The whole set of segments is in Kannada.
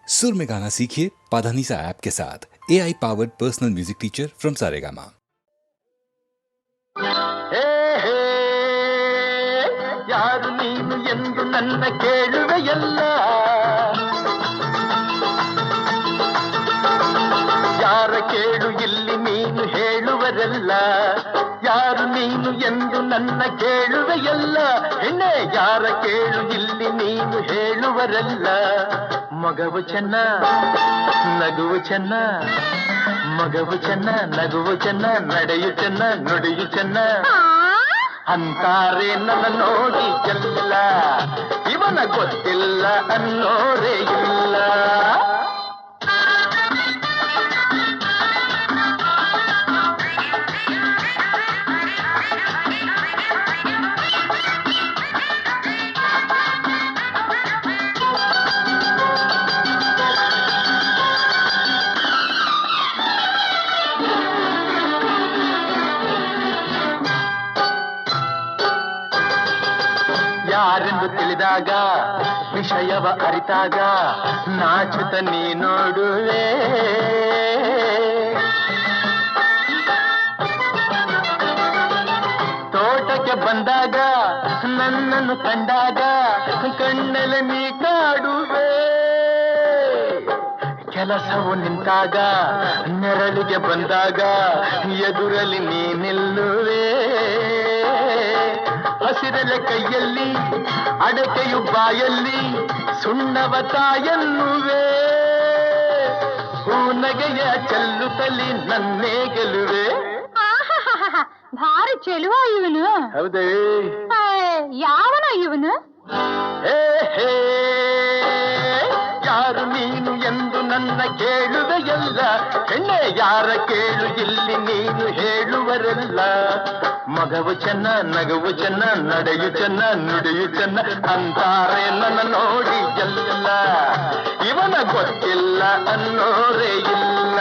सुर में गाना सीखिए पाधानीसा ऐप के साथ। AI powered personal music teacher from Saregama. ಯಾರು ನೀನು ಎಂದು ನನ್ನ ಕೇಳುವೆಯಲ್ಲ, ಯಾರ ಕೇಳು ಇಲ್ಲಿ ನೀನು ಹೇಳುವರಲ್ಲ. ಯಾರು ನೀನು ಎಂದು ನನ್ನ ಕೇಳುವೆಯಲ್ಲ, ಹೆಣ್ಣೆ ಯಾರ ಕೇಳು ಇಲ್ಲಿ ನೀನು ಹೇಳುವರಲ್ಲ. ಮಗವು ಚೆನ್ನ ನಗುವು ಚೆನ್ನ, ಮಗವು ಚೆನ್ನ ನಗುವು ಚೆನ್ನ, ನಡೆಯು ಚೆನ್ನ ನುಡಿಯು ಚೆನ್ನ ಅಂತಾರೆ ನನ್ನ ನೋಡಿ ಎಲ್ಲ. ಇವನ ಗೊತ್ತಿಲ್ಲ ಅನ್ನೋರೇ ಇಲ್ಲ. ಯಾರೆಂದು ತಿಳಿದಾಗ ವಿಷಯವ ಅರಿತಾಗ ನಾಚುತ್ತ ನೀ ನೋಡುವೆ. ತೋಟಕ್ಕೆ ಬಂದಾಗ ನನ್ನನ್ನು ಕಂಡಾಗ ಕಣ್ಣಲ್ಲಿ ನೀ ಕಾಡುವೆ. ಕೆಲಸವು ನಿಂತಾಗ ನೆರಳಿಗೆ ಬಂದಾಗ ಎದುರಲ್ಲಿ ನೀ ನಿಲ್ಲುವೆ. ಹಸಿರಲೆ ಕೈಯಲ್ಲಿ ಅಡಕೆಯು ಬಾಯಲ್ಲಿ ಸುಣ್ಣವ ತಾಯನ್ನುವೆ. ಹೂನಗೆಯ ಚೆಲ್ಲುತ್ತಲಿ ನನ್ನೇ ಗೆಲುವೆ. ಭಾರಿ ಚೆಲುವ ಇವನು. ಹೌದೇ? ಯಾವನ ಇವನು? ಯಾರು ನೀನು ಎಂದು ನನ್ನ ಕೇಳುವೆಯಲ್ಲ, ಹೆಣ್ಣೆ ಯಾರ ಕೇಳು ಇಲ್ಲಿ ನೀನು ಹೇಳುವರಲ್ಲ. ಮಗವು ಚೆನ್ನ ನಗುವು ಚೆನ್ನ, ನಡೆಯು ಚೆನ್ನ ನುಡಿಯು ಚೆನ್ನ ಅಂತಾರೆ ನನ್ನ ನೋಡಿ ಎಲ್ಲ. ಇವನ ಗೊತ್ತಿಲ್ಲ ಅನ್ನೋರೇ ಇಲ್ಲ.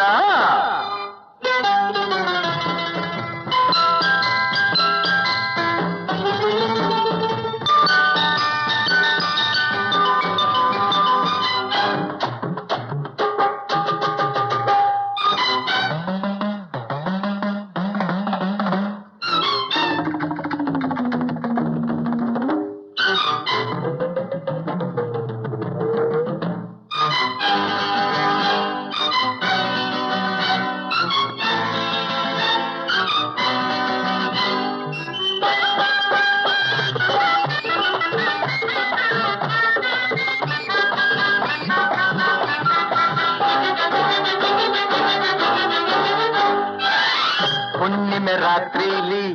ಹುಣ್ಣಿಮೆ ರಾತ್ರಿಲಿ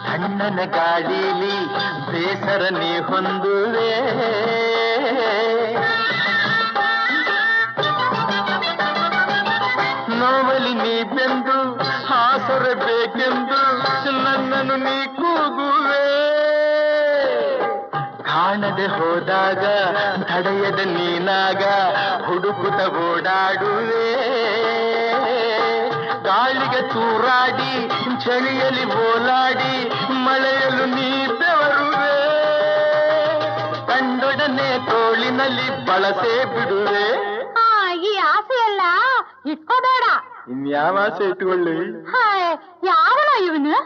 ತಣ್ಣನ ಗಾಳಿಲಿ ಬೇಸರ ನೀ ಹೊಂದುವೆ. ನೋವಲಿ ನೀ ಬೆಂದು ಹಾಸರಬೇಕೆಂದು ನನ್ನನ್ನು ನೀ ಕೂಗುವೆ. ಕಾಣದೆ ಹೋದಾಗ ತಡೆಯದ ನೀನಾಗ ಹುಡುಕುತ್ತ ಓಡಾಡುವೆ. ಗಾಳಿಗೆ ತೂರಾಡಿ ಚಳಿಯಲ್ಲಿ ಓಲಾಡಿ ಮಳೆಯಲು ನೀ ಬೆವರುವೆ. ಕಂಡೊಡನೆ ತೋಳಿನಲ್ಲಿ ಬಳಸೇ ಬಿಡುವೆ. ಈ ಆಸೆ ಎಲ್ಲ ಇಟ್ಕೋಬೇಡ. ಇನ್ಯಾವ ಆಸೆ ಇಟ್ಕೊಳ್ಳಿ? ಯಾವನ ಇವನು?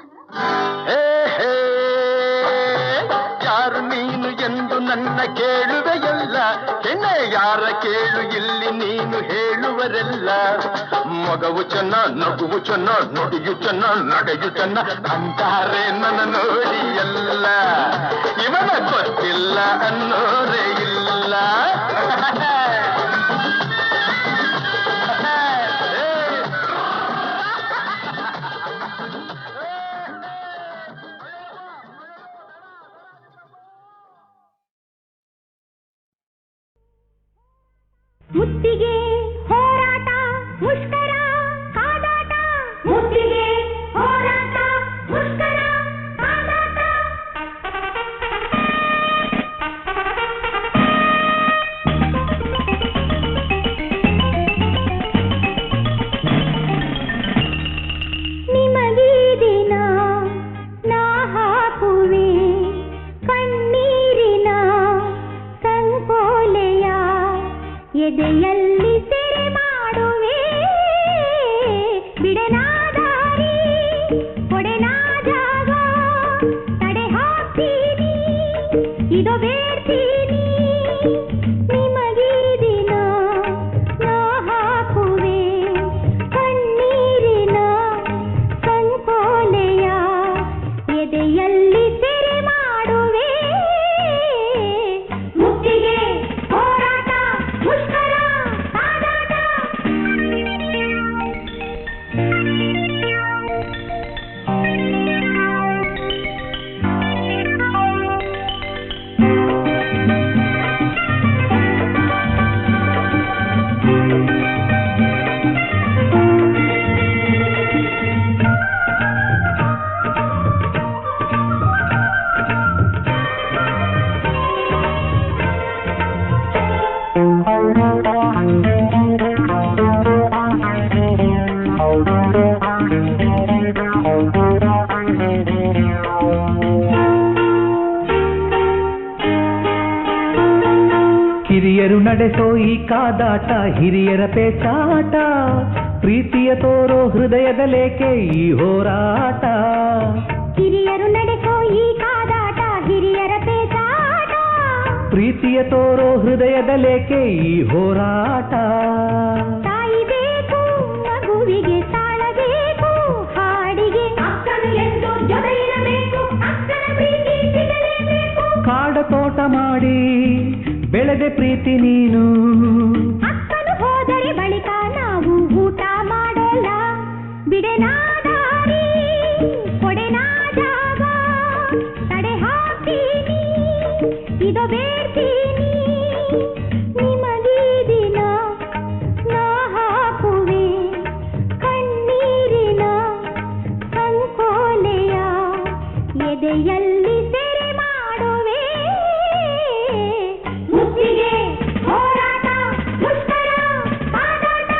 ಯಾರು ನೀನು ಎಂದು ನನ್ನ ಕೇಳುವೆಯಲ್ಲ, ಹೆಣ್ಣೆ ಯಾರ ಕೇಳು ಇಲ್ಲಿ ನೀನು ಹೇಳುವರೆಲ್ಲ. ಮಗವು ಚೆನ್ನ ನಗುವು ಚೆನ್ನ ನುಡಿಯು ಚೆನ್ನ ನಡೆಯು ಚೆನ್ನ ಅಂತಾರೆ ನನ್ನ ನೋಡಿ ಎಲ್ಲ. ಇವನ ಗೊತ್ತಿಲ್ಲ ಅನ್ನೋರೇ ಇಲ್ಲ. ಮುತ್ತಿಗೆ ಹೋರಾಟ ಮುಷ್ಕರ ಕಾದಾಟ, ಮುತ್ತಿಗೆ ಹೋರಾಟ ಮುಷ್ಕರ ಕಾದಾಟ. ನಿಮಗೆ ದಿನ ನಾ ಹಾಕುವೆ ಕಣ್ಣೀರಿನ ಸಂಕೋಲೆಯ ಎದೆಯಲ್ಲ ಎದೆಯಲ್ಲಿ ಸೆರೆ ಮಾಡುವೆ ಬಿಡೆನಾ ದಾರಿ ಕೊಡೆನಾ ಜಾಗ ತಡೆ ಹಾಕ್ತೀನಿ ಇದು ಬೇಡ್ತೀನಿ ನಿಮಗೆ ದಿನ ನಾ ಹಾಕುವೆ ಕಣ್ಣೀರಿನ ಸಂಕೋಲೆಯ ಎದೆಯಲ್ಲಿ ಸೆರೆ ಮಾಡುವೆ ಮುತ್ತಿಗೆ ಹೋರಾಟ ಮುಷ್ಕರ ಕಾದಾಟ ಕಿರಿಯರು ನಡೆಸೋ ಈ ಕಾದಾಟ ಹಿರಿಯರ ಪೇಚಾಟ ಪ್ರೀತಿಯ ತೋರೋ ಹೃದಯದಲೇಕೆ ಈ ಹೋರಾಟ ಹಿರಿಯರು ನಡೆಸೋ ಈ ಕಾದಾಟ ಹಿರಿಯರ ಪೇಚಾಟ ಪ್ರೀತಿಯ ತೋರೋ ಹೃದಯದಲೇಕೆ ಈ ಹೋರಾಟ ತಾಯಿ ಬೇಕು ಮಗುವಿಗೆ ತಾಳಬೇಕು ಹಾಡಿಗೆ ಅಕ್ಕನು ಎಂದು ಜೊತೆ ಇರಬೇಕು ಅಕ್ಕನ ಪ್ರೀತಿ ಸಿಗಲೇಬೇಕು ಕಾಡ ತೋಟ ಮಾಡಿ ಬೆಳೆದೆ ಪ್ರೀತಿ ನೀನು ಅಕ್ಕನು ಹೋದರೆ ಬಳಿಕ ನಾವು ಊಟ ಮಾಡೋಲ್ಲ ಬಿಡೆನಾ ದಾರಿ ಕೊಡೆನಾ ಜಾಗ ತಡೆ ಹಾಕ್ತೀನಿ ಇದು ಬೇಡ್ತೀನಿ ನಿಮಗೆ ದಿನ ನಾ ಹಾಕುವೆ ಕಣ್ಣೀರಿನ ಸಂಕೋಲೆಯ ಎದೆಯಲ್ಲಿ ಸೆರೆ ಮಾಡುವೆ ಮುತ್ತಿಗೆ ಹೋರಾಟ ಮುಷ್ಕರ ಕಾದಾಟ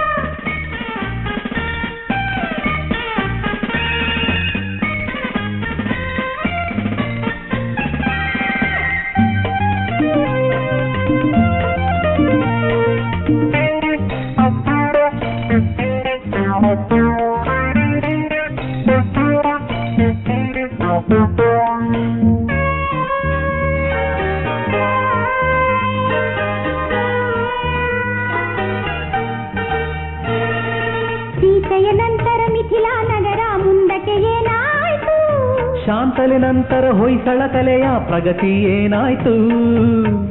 ಸೀತೆಯ ನಂತರ ಮಿಥಿಲಾ ನಗರ ಮುಂದಕ್ಕೆ ಏನಾಯ್ತು ಶಾಂತಲೆ ನಂತರ ಹೊಯ್ಸಳ ಕಲೆಯ ಪ್ರಗತಿ ಏನಾಯ್ತು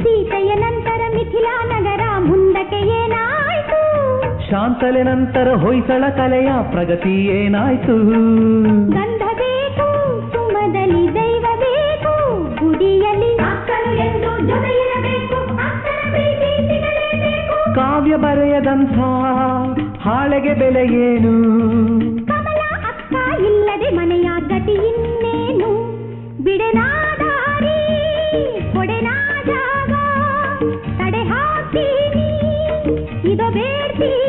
ಸೀತೆಯ ನಂತರ ಮಿಥಿಲಾ ನಗರ ಮುಂದಕ್ಕೆ ಏನಾಯ್ತು ಶಾಂತಲೆ ನಂತರ ಹೊಯ್ಸಳ ಕಲೆಯ ಪ್ರಗತಿ ಏನಾಯ್ತು ಗಂಧ ಬೇಕು ಸುಮದಲ್ಲಿ ದೈವ ಬೇಕು ಗುಡಿಯಲ್ಲಿ ಅಕ್ಕನು ಎಂದು ಜೊತೆ ಇರಬೇಕು ಅಕ್ಕನ ಪ್ರೀತಿ ಸಿಗಲೇಬೇಕು ಕಾವ್ಯ ಬರೆಯದಂಥ ಹಾಳೆಗೆ ಬೆಲೆ ಏನು ಕಮಲ ಅಕ್ಕ ಇಲ್ಲದೆ ಮನೆಯ ಗತಿ ಇನ್ನೇನು ಬಿಡೆನಾ ದಾರಿ ಕೊಡೆನಾ ಜಾಗ ತಡೆ ಹಾಕ್ತೀನಿ ಇದು ಬೇಡ್ತೀನಿ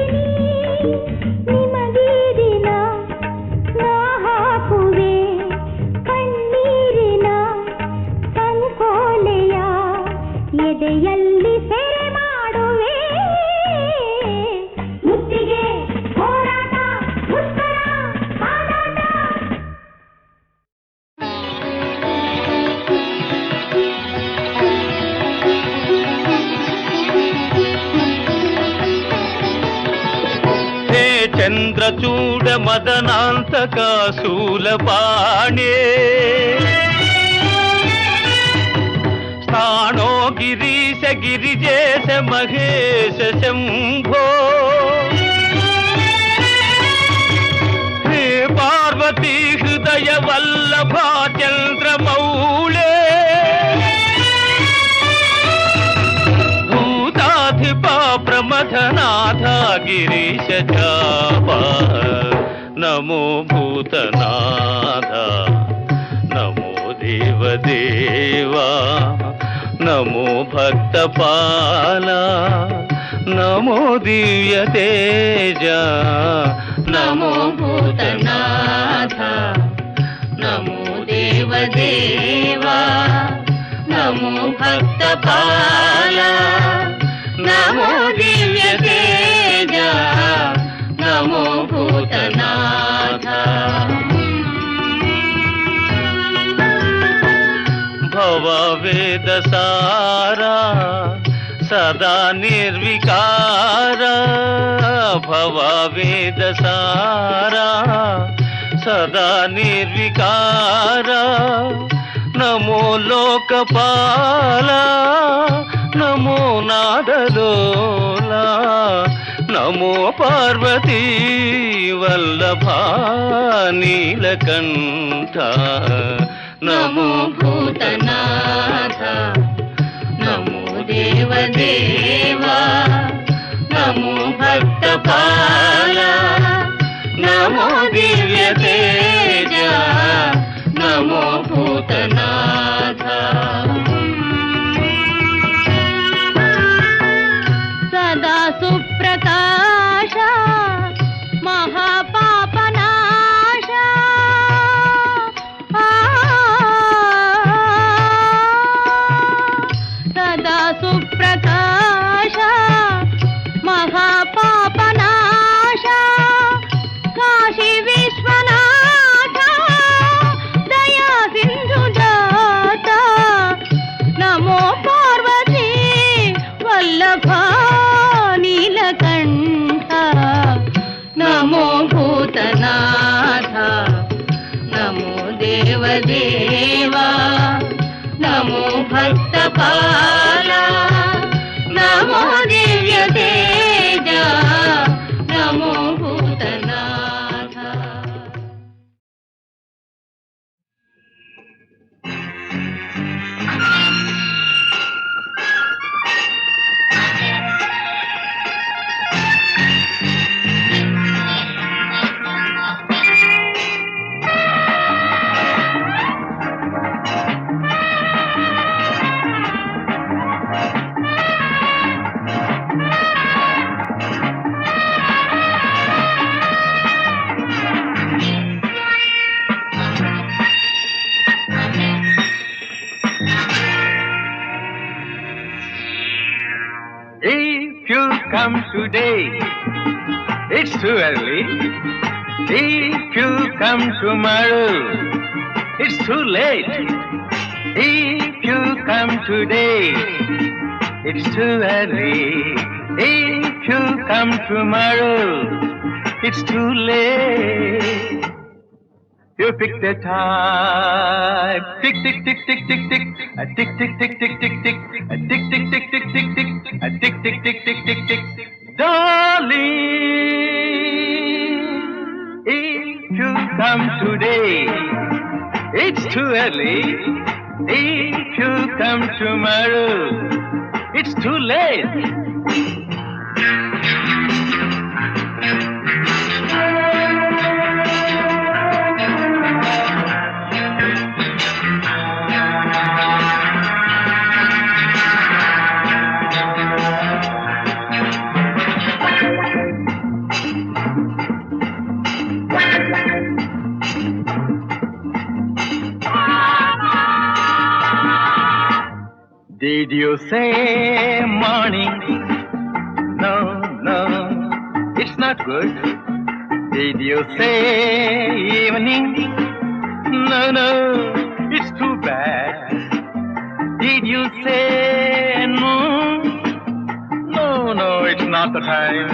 ನಿಮಗೆ ದಿನ ನಾ ಹಾಕುವೆ ಕಣ್ಣೀರಿನ ಸಂಕೋಲೆಯ ಎದೆಯಲ್ಲಿ ಸೆರೆ ಮಾಡುವೆ ಮುತ್ತಿಗೆ ಹೋರಾಟ ಮುಷ್ಕರ ಕಾದಾಟ హే చంద్రచూడ మదనాంతక శూలపాణే స్థాణో గిరీశ గిరిజేశ మహేశ శంభో హే పార్వతీ హృదయ వల్లభా చంద్రమౌళే భూతాధిపా ప్రమథనాథ గిరీశ చాపా నమో భూతనాథ నమో దేవదేవా నమో భక్తపాల నమో దివ్య తేజ నమో భూతనాథ నమో దేవదేవా నమో భక్తపాల నమో దివ్య తేజ ವೇದ ಸಾರ ಸದಾ ನಿರ್ವಿಕಾರ ಭವ ವೇದ ಸಾರ ಸದಾ ನಿರ್ವಿಕಾರ ನಮೋ ಲೋಕಪಾಲ ನಮೋ ನಾದಲೋಲ ನಮೋ ಪಾರ್ವತೀ ವಲ್ಲಭ ನೀಲಕಂಠ ನಮೋ ಭೂತನಾಥ ನಮೋ ದೇವದೇವ ನಮೋ ಭಕ್ತಪಾಲ ನಮೋ ದಿವ್ಯ ತೇಜ ನಮೋ ಭೂತನಾಥ ಸದಾ ಸುಪ್ರಕಾಶ ಮಹಾಪಾಪನಾಶ ಸದಾ ಸುಪ್ರಕಾಶ ಮಹಾಪಾಪನಾಶ ಕಾಶಿ ವಿಶ್ವನಾಥ ದಯಾ ಸಿಂಧು ಜಾತ ನಮೋ ಪಾರ್ವತಿ ವಲ್ಲಭ ನೀಲಕಂಠ ನಮೋ ಭೂತನಾಥ ನಮೋ ದೇವದೇವ ನಮೋ ಭಕ್ತಪಾಲ ನಮೋ ದಿವ್ಯ ತೇಜ ನಮೋ Bhutanatha If you come today, it's too early. If you come tomorrow, it's too late. If you come today, it's too early. If you come tomorrow, it's too late. You pick the time. Tick, tick, tick, tick, tick, tick. A tick, tick, tick, tick, tick, tick. A tick, tick, tick, tick, tick, tick. A tick, tick, tick, tick, tick, tick. Darling, if you come today, it's too early. If you come tomorrow, it's too late. Did you say morning? No, no, it's not good. Did you say evening? No, no, it's too bad. Did you say noon? No, no, it's not the time.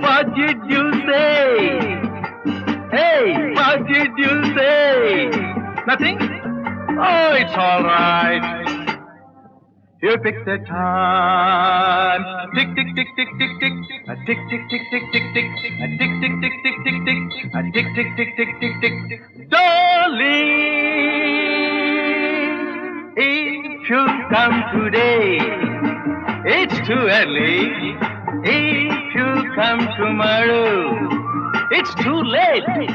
What did you say? Hey, what did you say? Nothing? Oh, it's all right. You pick the time. Tick, tick, tick, tick, tick, tick. A tick, tick, tick, tick, tick, tick. A tick, tick, tick, tick, tick, tick. A tick, tick, tick, tick, tick, tick. Darling, if you come today, it's too early. If you come tomorrow, it's too late.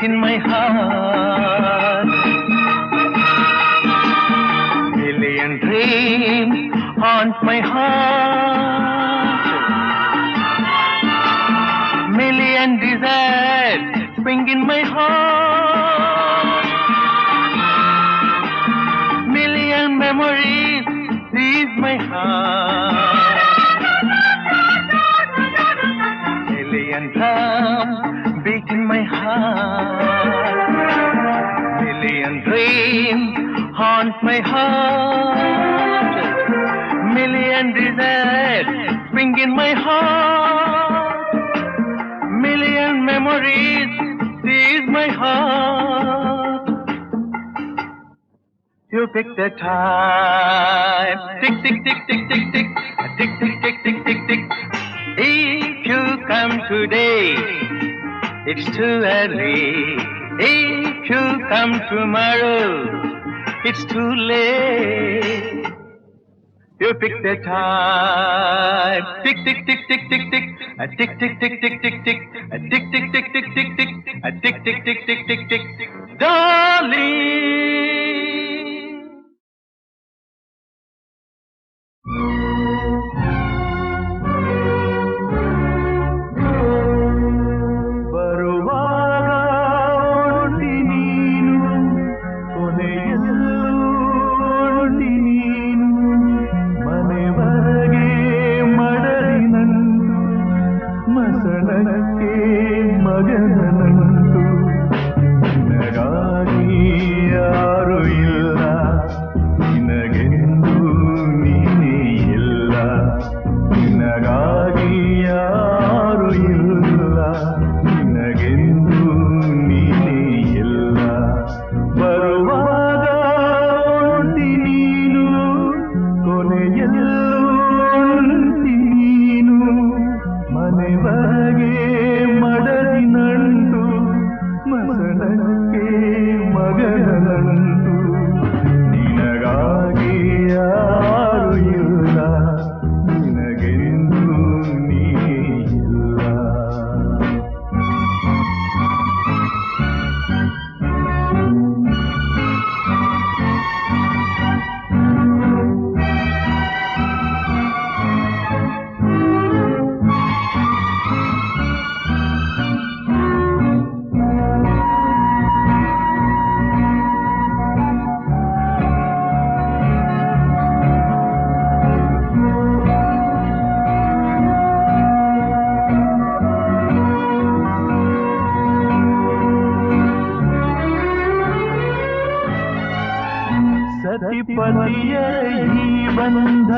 in my heart. Million dreams haunt my heart. Million desires spring in my heart. Million memories seize my heart. Million drums beat in my heart. Million dreams haunt my heart. Million desires spring in my heart. Million memories seize my heart. You pick the time. Tick, tick, tick, tick, tick, tick. Tick, tick, tick, tick, tick, tick. If you come today, it's too early. If you come tomorrow, it's too late. You pick the time. Tick, tick, tick, tick, tick, tick. A tick, tick, tick, tick, tick, tick. A tick, tick, tick, tick, tick, tick. A tick, tick, tick, tick, tick, tick. Darling. ಬರುವಾಗ ಒಳ್ಳಿ ನೀನು, ಕೊನೆಯಲ್ಲೂ ಒಳ್ಳಿ ನೀನು, ಮನೆವರೆಗೆ ಮಡಲಿ ನಂಟು, ಮಸಣಕ್ಕೆ ಮಗನ ನಂಟು. ನಿನಗಾಗಿ ಯಾರು ಇಲ್ಲ, ನಿನಗೆಂದು ನೀನೇ ಇಲ್ಲ. ನಿನಗಾಗಿ ಯಾರು ಇಲ್ಲ, ನಿನಗೆಂದು ನೀನೇ ಇಲ್ಲ. ಬರುವಾಗ ಒಳ್ಳಿ ನೀನು, ಕೊನೆಯಲ್ಲೂ ಒಳ್ಳಿ ನೀನು, ಮನೆವರೆಗೆ ಮಡದಿ ನಂಟು, ಮಸಣಕ್ಕೆ ಮಗನ ನಂಟು. ನಿನಗಾಗಿ ಯಾರು ಇಲ್ಲ, ನಿನಗೆಂದು ನೀನೇ ಇಲ್ಲ. ಸತಿಪತಿಯ ಈ ಬಂಧ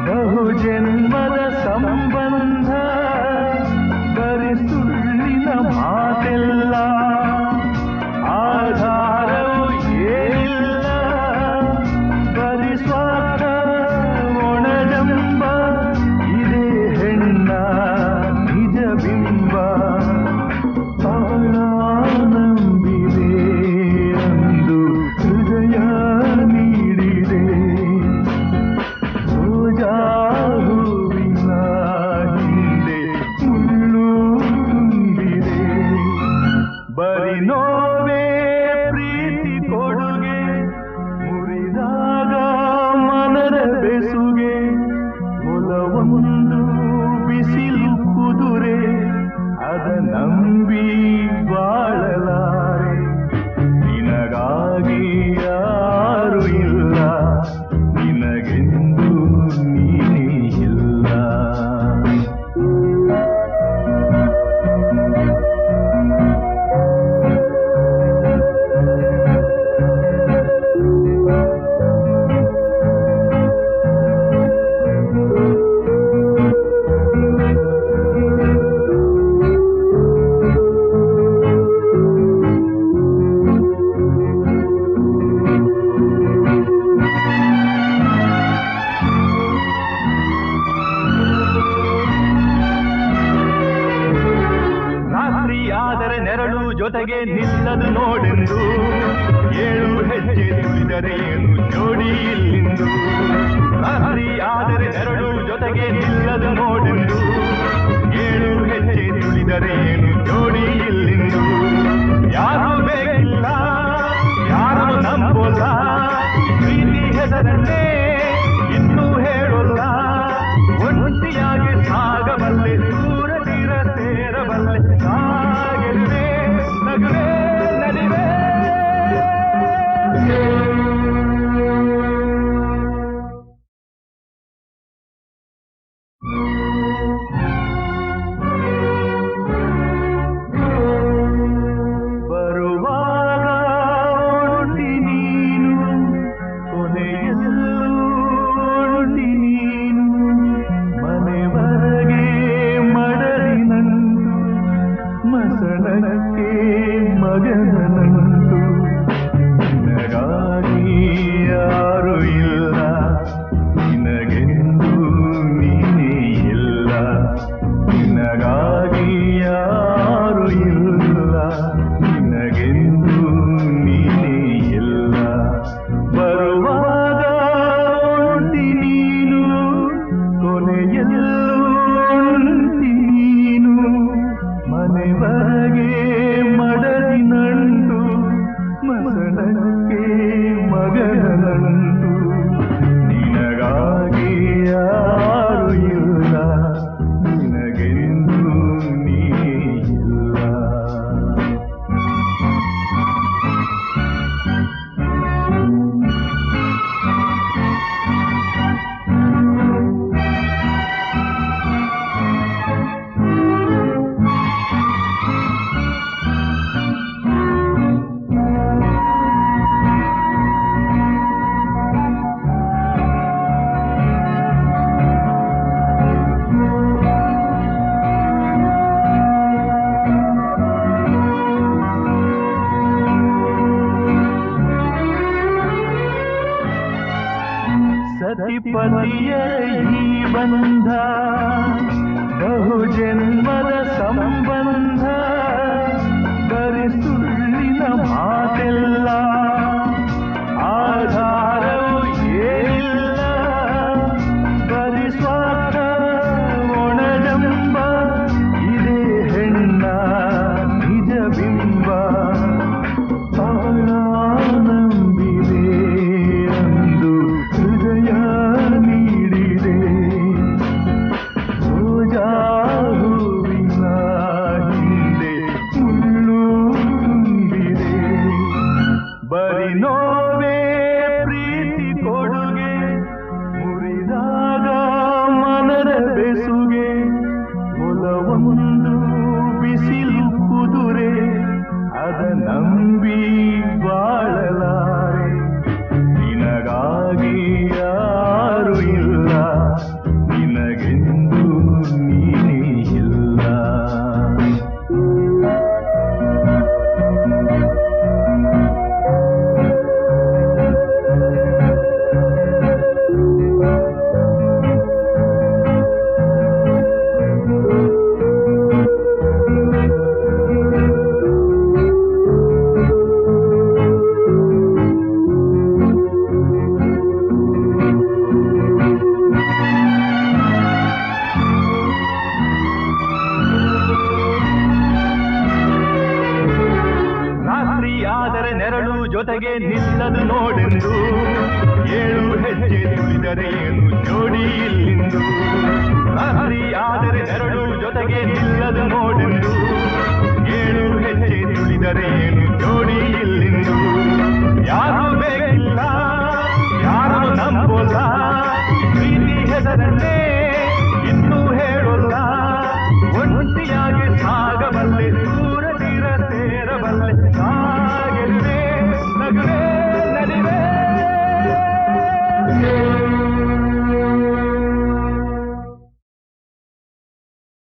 ಬಹು ಜನ್ಮದ ಸಂಬಂಧ, ಬರಿ ಸುಳ್ಳಿನ ಮಾತೆಲ್ಲ, ಆಧಾರವು ಏನಿಲ್ಲ. ಬರಿ ಸ್ವಾರ್ಥ ಒಣಜಂಬ, ಇದೇ ಹೆಣ್ಣ ನಿಜ ಬಿಂಬ. ನಂಬಿದೆ ಅಂದು ಹೃದಯ ನೀಡಿದೆ, ರೋಜಾ ಹೂವಿನ ಹಿಂದೆ ಮುಳ್ಳು ತುಂಬಿದೆ. ಬರಿ ನೋವೇ ಪ್ರೀತಿ ಕೊಡುಗೆ, ಮುರಿದಾಗ ಮನದ ಬೆಸುಗೆ. ಒಲವೊಂದು ಬಿಸಿಲು ಕುದುರೆ, ಅದ ನಂಬಿ ಬಾಳಲಾರೆ. ನಿನಗಾಗಿ ಯಾರು ಇಲ್ಲ, ನಿನಗೆಂದು ನೀನೇ ಇಲ್ಲ. ಜೊತೆಗೆ ನಿಲ್ಲದು ನೋಡೆಂದು, ಏಳು ಹೆಜ್ಜೆ ತುಳಿದರೆ ಏನು ಜೋಡಿ ಇಲ್ಲಿಂದು. ರಾತ್ರಿ ಆದರೆ ನೆರಳು ಜೊತೆಗೆ ನಿಲ್ಲದು ನೋಡೆಂದು, ಏಳು ಹೆಜ್ಜೆ ತುಳಿದರೆ ಏನು ಜೋಡಿ ಇಲ್ಲಿಂದು. ಚಂದನಕ್ಕೆ ಮಗನಂದು ನಿನಗಾಗಿ ಯಾರು ಇಲ್ಲ, ನಿನಗೆಂದು ನೀ ಇಲ್ಲ. ಸತಿಪತಿಯ ಈ ಬಂಧ ಬಹುಜನ್ಮದ ಸಂಬಂಧ, ಬರಿ ಸುಳ್ಳಿನ ಮಾತೆಲ್ಲ ಆಧಾರವು ಏನಿಲ್ಲ, ಬರಿ ಸ್ವಾರ್ಥ ಒಣಜಂಬ ಇದೇ ಹೆಣ್ಣ ನಿಜ ಬಿಂಬ. ನಂಬಿದೆ ಅಂದು ಹೃದಯ ನೀಡಿದೆ, ರೋಜಾ ಹೂವಿನ ಹಿಂದೆ ಮುಳ್ಳು ತುಂಬಿದೆ. ಬರಿ ನೋವೇ ಪ್ರೀತಿ ಕೊಡುಗೆ, ಮುರಿದಾಗ ಮನದ ಬೆಸುಗೆ. ಒಲವೊಂದು ಬಿಸಿಲು ಕುದುರೆ, ಅದ ನಂಬಿ ಬಾಳಲಾರೆ. ನಿನಗಾಗಿ ಯಾರು ಇಲ್ಲ, ನಿನಗೆಂದು ನೀನೇ ಇಲ್ಲ. ರಾತ್ರಿಯಾದರೆ ನೆರಳು ಜೊತೆಗೆ ನಿಲ್ಲದು ನೋಡೆಂದು, 7 ಹೆಜ್ಜೆ ತುಳಿದರೆ ಏನು ಜೋಡಿ ಇಲ್ಲಿಂದು. ರಾತ್ರಿಯಾದರೆ ನೆರಳು ಜೊತೆಗೆ ನಿಲ್ಲದು ನೋಡೆಂದು, 7 ಹೆಜ್ಜೆ ತುಳಿದರೆ ಏನು ಜೋಡಿ